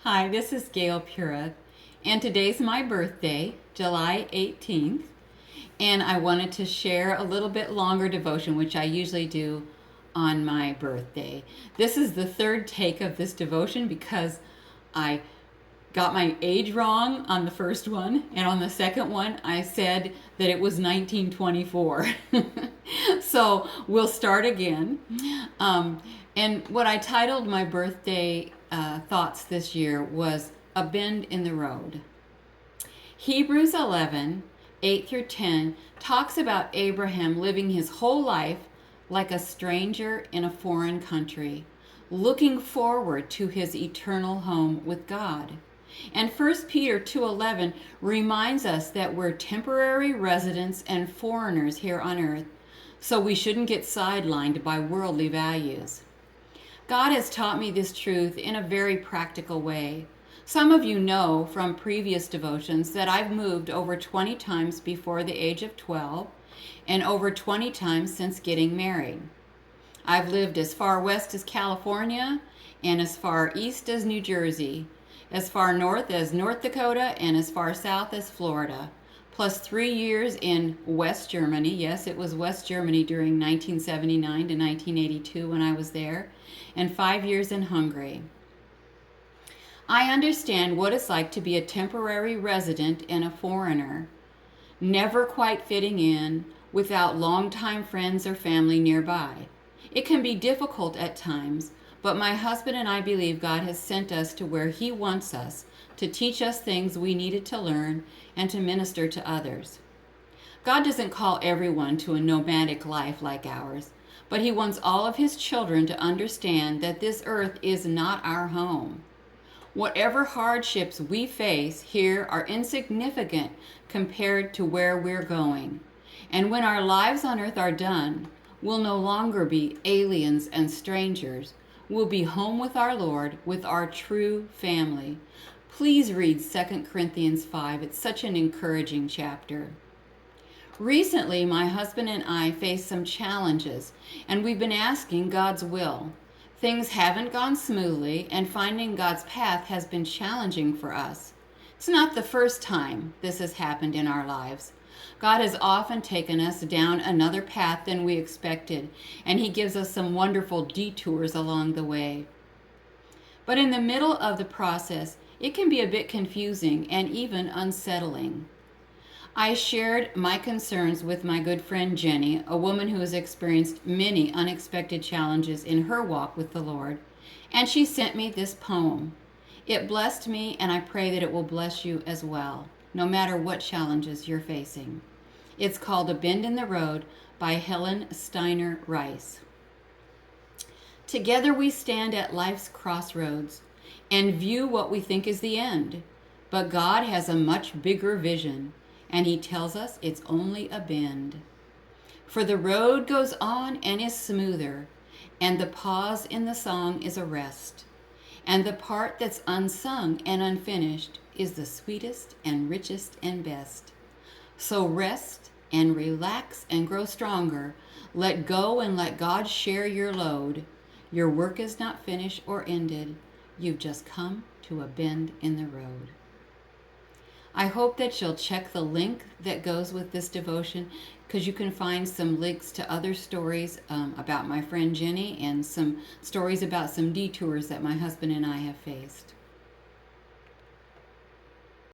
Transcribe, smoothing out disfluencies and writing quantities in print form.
Hi, this is Gail Pura, and today's my birthday, July 18th, and I wanted to share a little bit longer devotion, which I usually do on my birthday. This is the third take of this devotion because I got my age wrong on the first one, and on the second one, I said that it was 1924. So we'll start again. And what I titled my birthday thoughts this year was A Bend in the Road. Hebrews 11, 8 through 10 talks about Abraham living his whole life like a stranger in a foreign country, looking forward to his eternal home with God. And 1 Peter 2:11 reminds us that we're temporary residents and foreigners here on earth, so we shouldn't get sidelined by worldly values. God has taught me this truth in a very practical way. Some of you know from previous devotions that I've moved over 20 times before the age of 12 and over 20 times since getting married. I've lived as far west as California and as far east as New Jersey, as far north as North Dakota, and as far south as Florida, plus 3 years in West Germany. Yes, it was West Germany during 1979 to 1982 when I was there, and 5 years in Hungary. I understand what it's like to be a temporary resident and a foreigner, never quite fitting in, without longtime friends or family nearby. It can be difficult at times, but my husband and I believe God has sent us to where He wants us, to teach us things we needed to learn and to minister to others. God doesn't call everyone to a nomadic life like ours, but He wants all of His children to understand that this earth is not our home. Whatever hardships we face here are insignificant compared to where we're going. And when our lives on earth are done, we'll no longer be aliens and strangers. We'll be home with our Lord, with our true family. Please read 2 Corinthians 5. It's such an encouraging chapter. Recently, my husband and I faced some challenges, and we've been asking God's will. Things haven't gone smoothly, and finding God's path has been challenging for us. It's not the first time this has happened in our lives. God has often taken us down another path than we expected, and He gives us some wonderful detours along the way. But in the middle of the process, it can be a bit confusing and even unsettling. I shared my concerns with my good friend Jenny, a woman who has experienced many unexpected challenges in her walk with the Lord, and she sent me this poem. It blessed me, and I pray that it will bless you as well, no matter what challenges you're facing. It's called A Bend in the Road by Helen Steiner Rice. Together we stand at life's crossroads and view what we think is the end, but God has a much bigger vision, and He tells us it's only a bend. For the road goes on and is smoother, and the pause in the song is a rest, and the part that's unsung and unfinished is the sweetest and richest and best. So rest and relax and grow stronger. Let go and let God share your load. Your work is not finished or ended. You've just come to a bend in the road. I hope that you'll check the link that goes with this devotion, because you can find some links to other stories about my friend Jenny and some stories about some detours that my husband and I have faced.